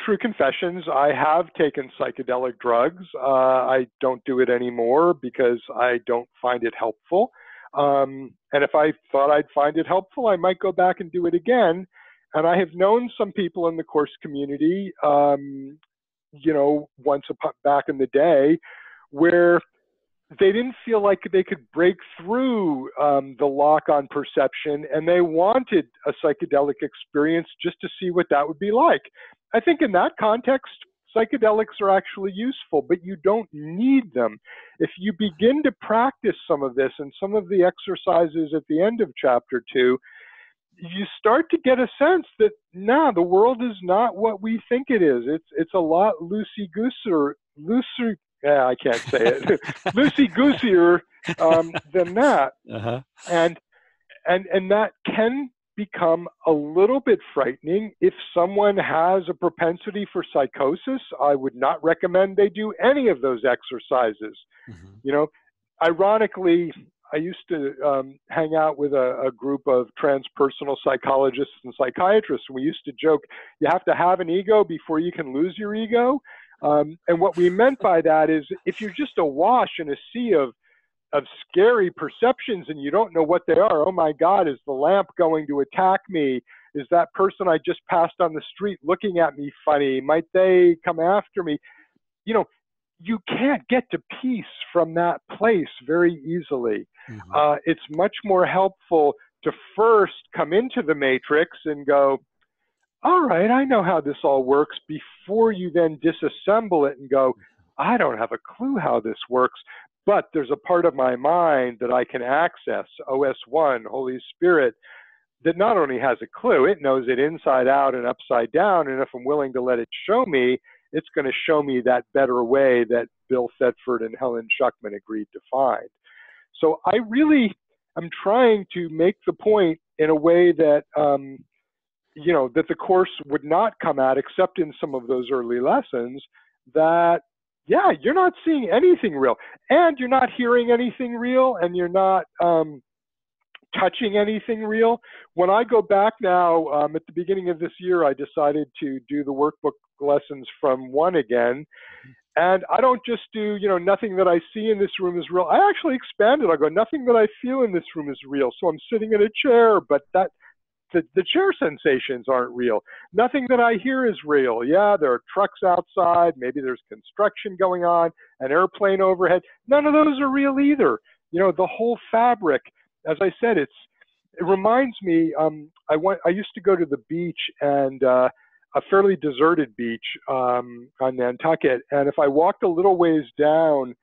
true confessions, I have taken psychedelic drugs. I don't do it anymore because I don't find it helpful. And if I thought I'd find it helpful, I might go back and do it again. And I have known some people in the course community, back in the day, where they didn't feel like they could break through the lock on perception, and they wanted a psychedelic experience just to see what that would be like. I think in that context, psychedelics are actually useful, but you don't need them. If you begin to practice some of this and some of the exercises at the end of chapter 2, you start to get a sense that, the world is not what we think it is. It's a lot loosey-goosier, I can't say it, loosey-goosier than that.
Uh-huh.
And that can become a little bit frightening. If someone has a propensity for psychosis, I would not recommend they do any of those exercises.
Mm-hmm.
Ironically, I used to hang out with a group of transpersonal psychologists and psychiatrists. We used to joke, you have to have an ego before you can lose your ego. And what we meant by that is, if you're just awash in a sea of scary perceptions and you don't know what they are, oh my God, is the lamp going to attack me? Is that person I just passed on the street looking at me funny? Might they come after me? You can't get to peace from that place very easily.
Mm-hmm.
It's much more helpful to first come into the matrix and go, all right, I know how this all works, before you then disassemble it and go, I don't have a clue how this works, but there's a part of my mind that I can access, OS1, Holy Spirit, that not only has a clue, it knows it inside out and upside down, and if I'm willing to let it show me, it's going to show me that better way that Bill Thetford and Helen Schuckman agreed to find. So I really am trying to make the point in a way that, that the Course would not come at, except in some of those early lessons, that, you're not seeing anything real, and you're not hearing anything real, and you're not touching anything real. When I go back now, at the beginning of this year, I decided to do the workbook lessons from 1 again. And I don't just do, nothing that I see in this room is real. I actually expand it. I go, nothing that I feel in this room is real. So I'm sitting in a chair, but the chair sensations aren't real. Nothing that I hear is real. Yeah, there are trucks outside. Maybe there's construction going on, an airplane overhead. None of those are real either. The whole fabric, as I said, it reminds me, I used to go to the beach, and a fairly deserted beach on Nantucket. And if I walked a little ways down,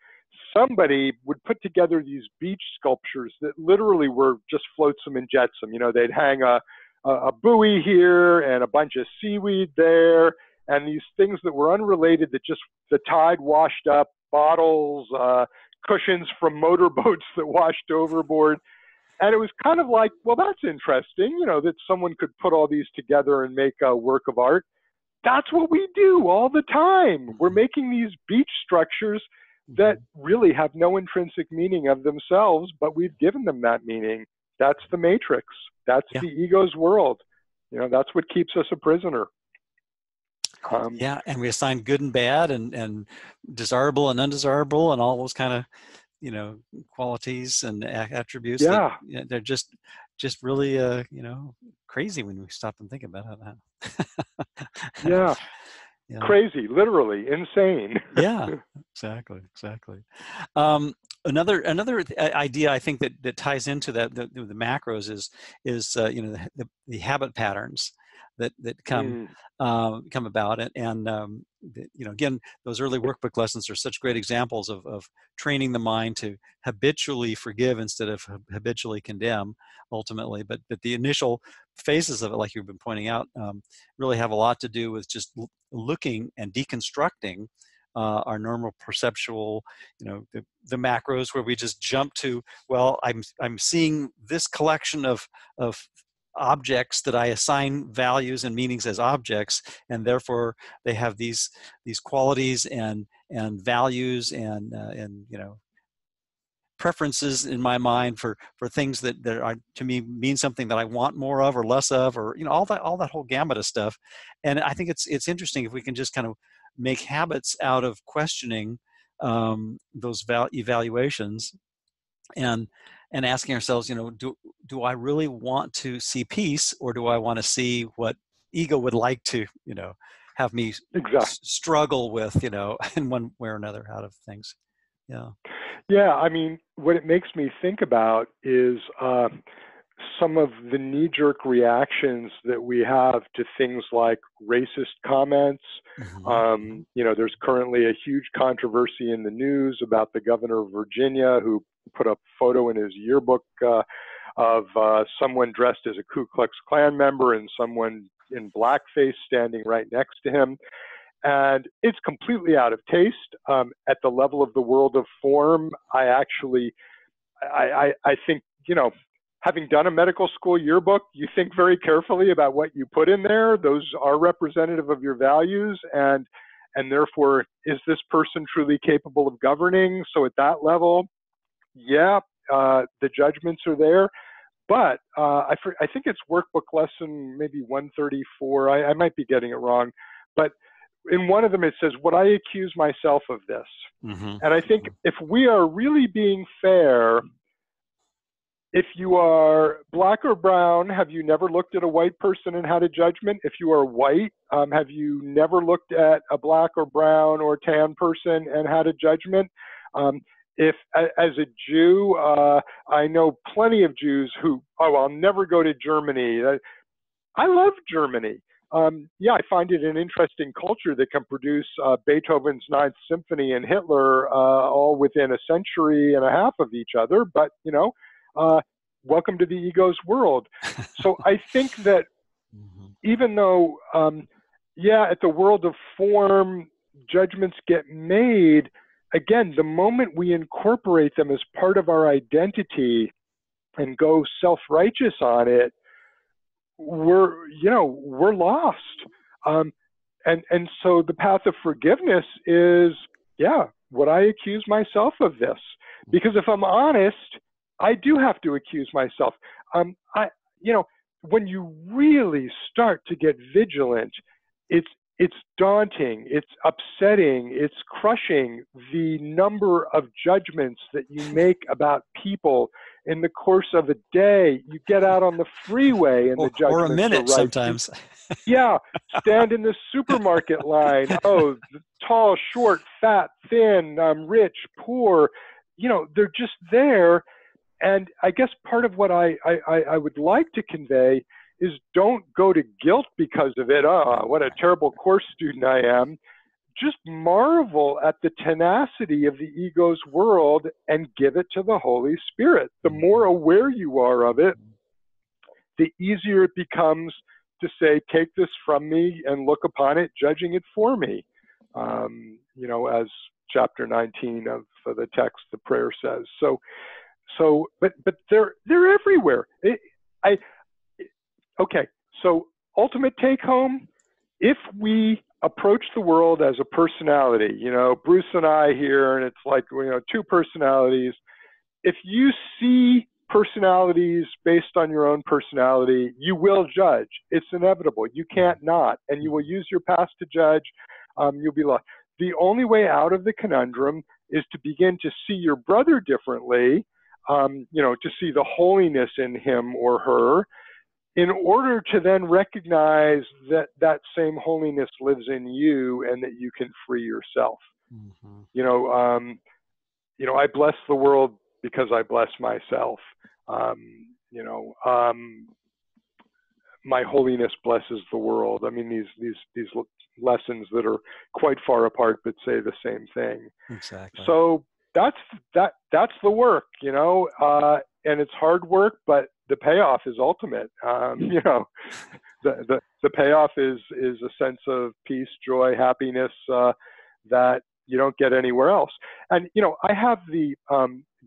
somebody would put together these beach sculptures that literally were just flotsam and jetsam. They'd hang a buoy here and a bunch of seaweed there, and these things that were unrelated that just the tide washed up, bottles, cushions from motorboats that washed overboard. And it was kind of like, well, that's interesting, that someone could put all these together and make a work of art. That's what we do all the time. We're making these beach structures that really have no intrinsic meaning of themselves, but we've given them that meaning. That's the matrix. That's the ego's world. That's what keeps us a prisoner.
And we assign good and bad and desirable and undesirable and all those kind of, qualities and attributes.
Yeah.
That, they're just really, crazy when we stop and think about it.
Yeah. Crazy, literally insane.
Yeah, exactly. Another idea I think that ties into the macros is the habit patterns that come about, and again, those early workbook lessons are such great examples of training the mind to habitually forgive instead of habitually condemn ultimately, but the initial phases of it, like you've been pointing out, really have a lot to do with just looking and deconstructing our normal perceptual, the macros, where we just jump to, well, I'm seeing this collection of objects that I assign values and meanings as objects, and therefore they have these qualities, and values and preferences in my mind for things that are to me mean something that I want more of or less of, or all that whole gamut of stuff. And I think it's interesting if we can just kind of make habits out of questioning those evaluations and asking ourselves, do I really want to see peace, or do I want to see what ego would like to have me
Exactly.
struggle with in one way or another out of things.
Yeah, I mean, what it makes me think about is some of the knee-jerk reactions that we have to things like racist comments. There's currently a huge controversy in the news about the governor of Virginia who put a photo in his yearbook of someone dressed as a Ku Klux Klan member and someone in blackface standing right next to him. And it's completely out of taste. At the level of the world of form, I think, having done a medical school yearbook, you think very carefully about what you put in there. Those are representative of your values, and therefore, is this person truly capable of governing? So at that level, yeah, the judgments are there. But I think it's workbook lesson maybe 134. I might be getting it wrong, but in one of them it says, "Would I accuse myself of this?" And I think if we are really being fair, if you are black or brown, have you never looked at a white person and had a judgment? If you are white, have you never looked at a black or brown or tan person and had a judgment? If, as a Jew, I know plenty of Jews who, I'll never go to Germany. I love Germany. I find it an interesting culture that can produce Beethoven's Ninth Symphony and Hitler all within a century and a half of each other. But, welcome to the ego's world. So I think that even though, at the world of form, judgments get made, again, the moment we incorporate them as part of our identity and go self-righteous on it, we're lost. And so the path of forgiveness is, would I accuse myself of this? Because if I'm honest, I do have to accuse myself. When you really start to get vigilant, it's daunting, it's upsetting, it's crushing the number of judgments that you make about people in the course of a day. You get out on the freeway and the judgments
or a minute
are right.
sometimes.
Stand in the supermarket line. Oh, tall, short, fat, thin, rich, poor. They're just there. And I guess part of what I would like to convey is don't go to guilt because of it. What a terrible course student I am. Just marvel at the tenacity of the ego's world and give it to the Holy Spirit. The more aware you are of it, the easier it becomes to say, take this from me and look upon it, judging it for me. As chapter 19 of the text, the prayer says. But they're everywhere. Okay, so ultimate take home, if we approach the world as a personality, Bruce and I here, and it's like, two personalities. If you see personalities based on your own personality, you will judge. It's inevitable. You can't not, and you will use your past to judge. You'll be lost. The only way out of the conundrum is to begin to see your brother differently, to see the holiness in him or her, in order to then recognize that that same holiness lives in you and that you can free yourself. I bless the world because I bless myself. My holiness blesses the world. I mean, these lessons that are quite far apart but say the same thing.
Exactly.
So that's the work, and it's hard work, but the payoff is ultimate. The payoff is a sense of peace, joy, happiness that you don't get anywhere else. And I have the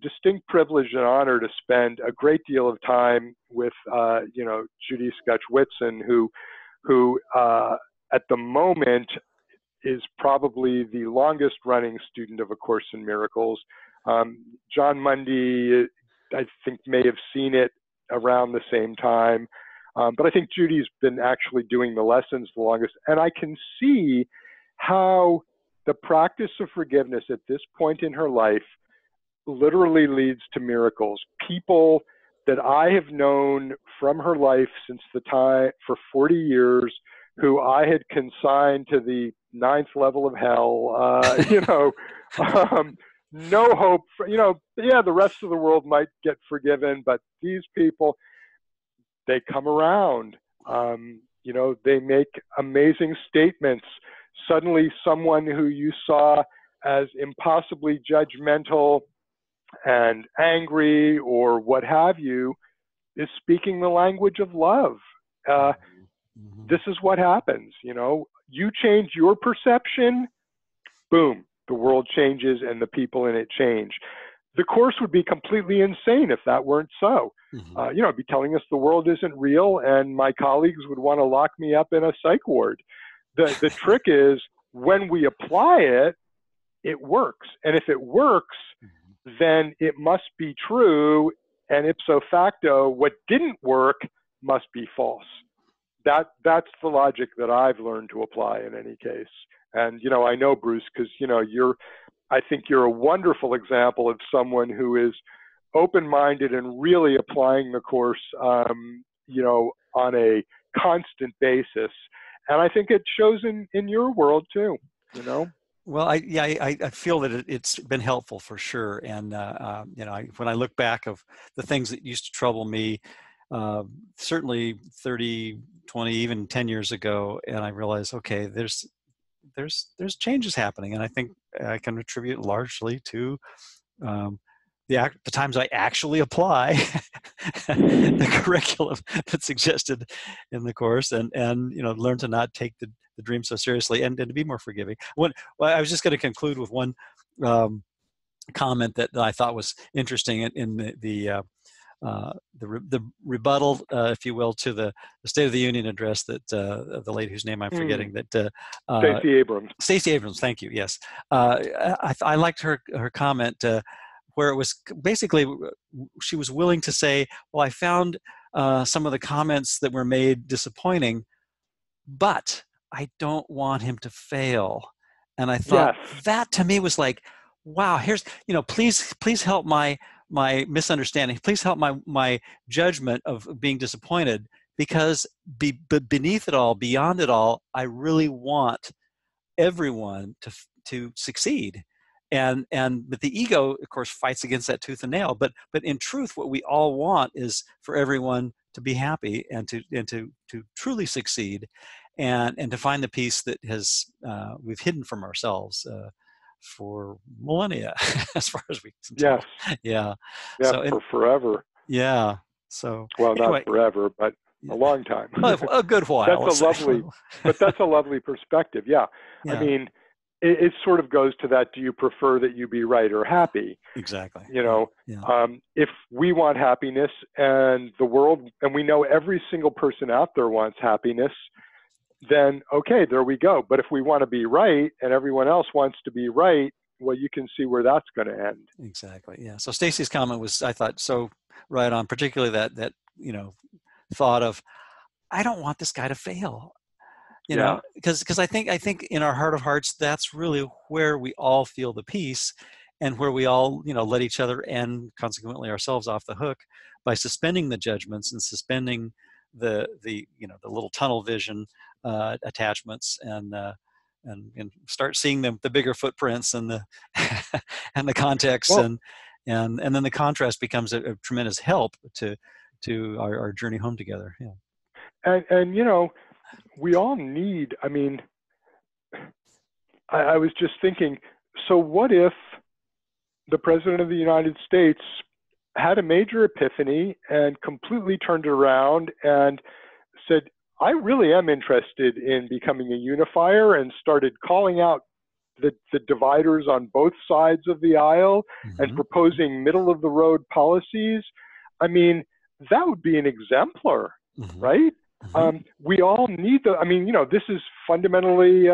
distinct privilege and honor to spend a great deal of time with Judy Scutch-Whitson, who at the moment is probably the longest running student of A Course in Miracles. John Mundy, I think, may have seen it around the same time. But I think Judy's been actually doing the lessons the longest. And I can see how the practice of forgiveness at this point in her life literally leads to miracles. People that I have known from her life since the time for 40 years, who I had consigned to the 9th level of hell, no hope for, yeah, the rest of the world might get forgiven, but these people, they come around, they make amazing statements. Suddenly someone who you saw as impossibly judgmental and angry or what have you is speaking the language of love. This is what happens, you change your perception, boom, the world changes and the people in it change. The Course would be completely insane if that weren't so. It'd be telling us the world isn't real, and my colleagues would want to lock me up in a psych ward. The trick is, when we apply it, it works. And if it works, then it must be true, and ipso facto, what didn't work must be false. That's the logic that I've learned to apply in any case. And, I know, Bruce, because, I think you're a wonderful example of someone who is open-minded and really applying the Course, on a constant basis. And I think it shows in your world too,
Well, I feel that it's been helpful for sure. And, when I look back of the things that used to trouble me, certainly 30, 20, even 10 years ago, and I realized, okay, there's changes happening. And I think I can attribute largely to the times I actually apply the curriculum that's suggested in the Course, and learn to not take the dream so seriously, and to be more forgiving. I was just going to conclude with one comment that I thought was interesting in the rebuttal, if you will, to the State of the Union address that the lady whose name I'm forgetting, that
Stacey Abrams.
Stacey Abrams, thank you. Yes, I liked her comment where it was basically she was willing to say, "Well, I found some of the comments that were made disappointing, but I don't want him to fail." And I thought that to me was like, wow, here's, please help my misunderstanding. Please help my judgment of being disappointed, because beneath it all, beyond it all, I really want everyone to succeed. But the ego, of course, fights against that tooth and nail. But in truth, what we all want is for everyone to be happy and to truly succeed, and to find the peace that we've hidden from ourselves for millennia, as far as we can tell. Yeah. So,
for forever.
Yeah. So
anyway, not forever, but a long time.
A good while.
That's a lovely perspective. Yeah. I mean, it sort of goes to that, do you prefer that you be right or happy?
Exactly.
If we want happiness, and the world, and we know every single person out there wants happiness, then okay, there we go. But if we want to be right and everyone else wants to be right, well, you can see where that's going to end.
Exactly. Yeah. So Stacey's comment was, I thought, so right on, particularly that thought of, I don't want this guy to fail. Because I think in our heart of hearts, that's really where we all feel the peace, and where we all, let each other and consequently ourselves off the hook by suspending the judgments and suspending the little tunnel vision attachments, and start seeing the bigger footprints and the and the context, and then the contrast becomes a tremendous help to our journey home together. Yeah.
And we all need, I mean, I was just thinking, so what if the President of the United States had a major epiphany and completely turned around and said, I really am interested in becoming a unifier, and started calling out the dividers on both sides of the aisle, and proposing middle of the road policies? I mean, that would be an exemplar, right?
Mm-hmm.
We all need I mean, this is fundamentally,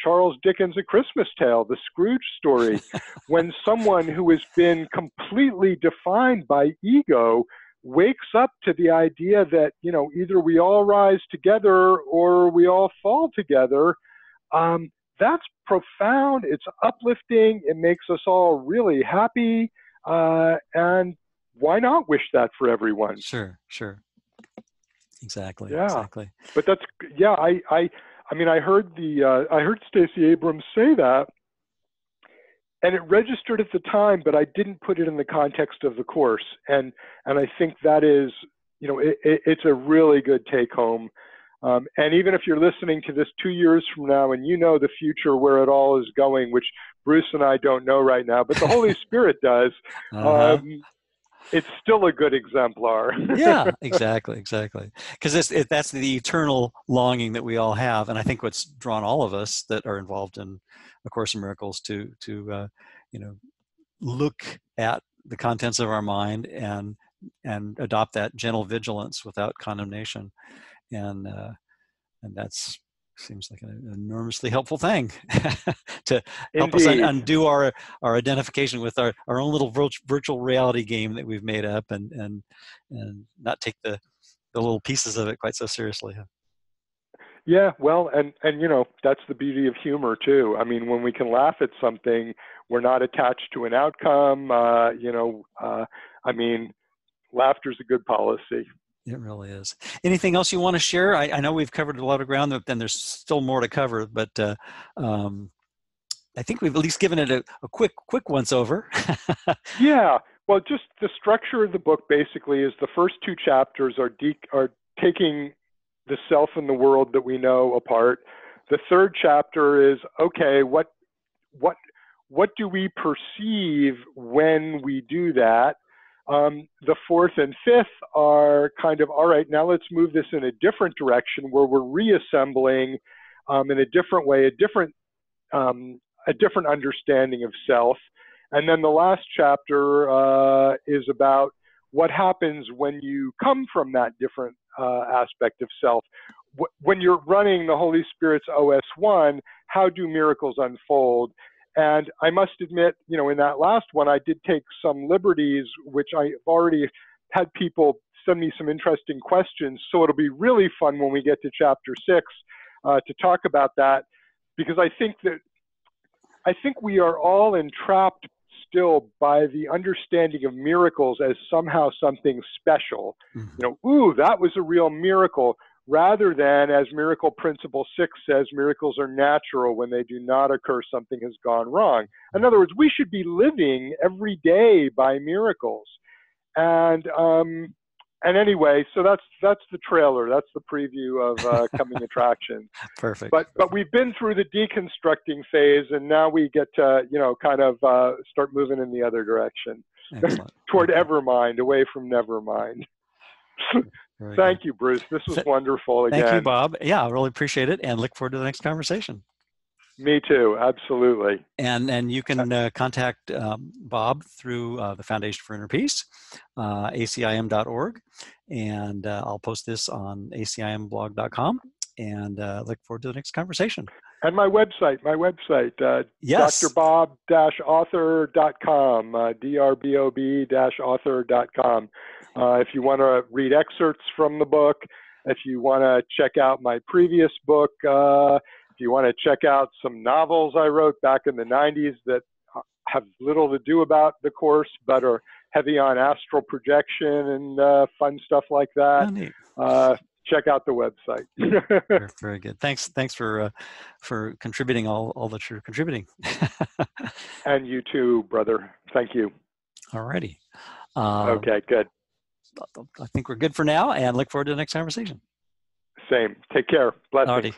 Charles Dickens' A Christmas Tale, the Scrooge story, when someone who has been completely defined by ego wakes up to the idea that, either we all rise together or we all fall together. That's profound. It's uplifting. It makes us all really happy. And why not wish that for everyone?
Sure. Exactly.
Yeah, but I heard I heard Stacey Abrams say that, and it registered at the time, but I didn't put it in the context of the course, and I think that is, it's a really good take home. And even if you're listening to this 2 years from now, and the future where it all is going, which Bruce and I don't know right now, but the Holy Spirit does.
Uh-huh.
It's still a good exemplar.
Yeah, exactly. Because that's the eternal longing that we all have, and I think what's drawn all of us that are involved in A Course in Miracles to look at the contents of our mind and adopt that gentle vigilance without condemnation, and that's seems like an enormously helpful thing to help us undo our identification with our own little virtual reality game that we've made up, and not take the little pieces of it quite so seriously.
Yeah, well, and that's the beauty of humor too. I mean, when we can laugh at something, we're not attached to an outcome. I mean, laughter's a good policy.
It really is. Anything else you want to share? I know we've covered a lot of ground, but then there's still more to cover. But I think we've at least given it a quick once over.
Yeah. Well, just the structure of the book basically is the first 2 chapters are taking the self and the world that we know apart. The 3rd chapter is, okay, what do we perceive when we do that? The 4th and 5th are kind of, all right, now let's move this in a different direction where we're reassembling in a different way, a different understanding of self. And then the last chapter is about what happens when you come from that different aspect of self. When you're running the Holy Spirit's OS1, how do miracles unfold? And I must admit, in that last one, I did take some liberties, which I've already had people send me some interesting questions. So it'll be really fun when we get to chapter 6 to talk about that, because I think we are all entrapped still by the understanding of miracles as somehow something special.
Mm-hmm.
Ooh, that was a real miracle, rather than, as Miracle Principle 6 says, miracles are natural. When they do not occur, something has gone wrong. In other words, we should be living every day by miracles. And anyway, so that's the trailer. That's the preview of coming attractions.
Perfect.
But we've been through the deconstructing phase, and now we get to kind of start moving in the other direction.
Excellent.
Toward Evermind, away from Nevermind. Thank you, Bruce. This was wonderful again.
Thank you, Bob. Yeah, I really appreciate it, and look forward to the next conversation.
Me too, absolutely.
And you can contact Bob through the Foundation for Inner Peace, acim.org, and I'll post this on acimblog.com, and look forward to the next conversation.
And my website,
yes.
drbob-author.com, drbob-author.com. If you want to read excerpts from the book, if you want to check out my previous book, if you want to check out some novels I wrote back in the 90s that have little to do about the Course, but are heavy on astral projection and fun stuff like that, check out the website.
Very good. Thanks for contributing all that you're contributing.
And you too, brother. Thank you.
All righty.
Okay, good.
I think we're good for now, and look forward to the next conversation.
Same. Take care. Blessings.
Alrighty.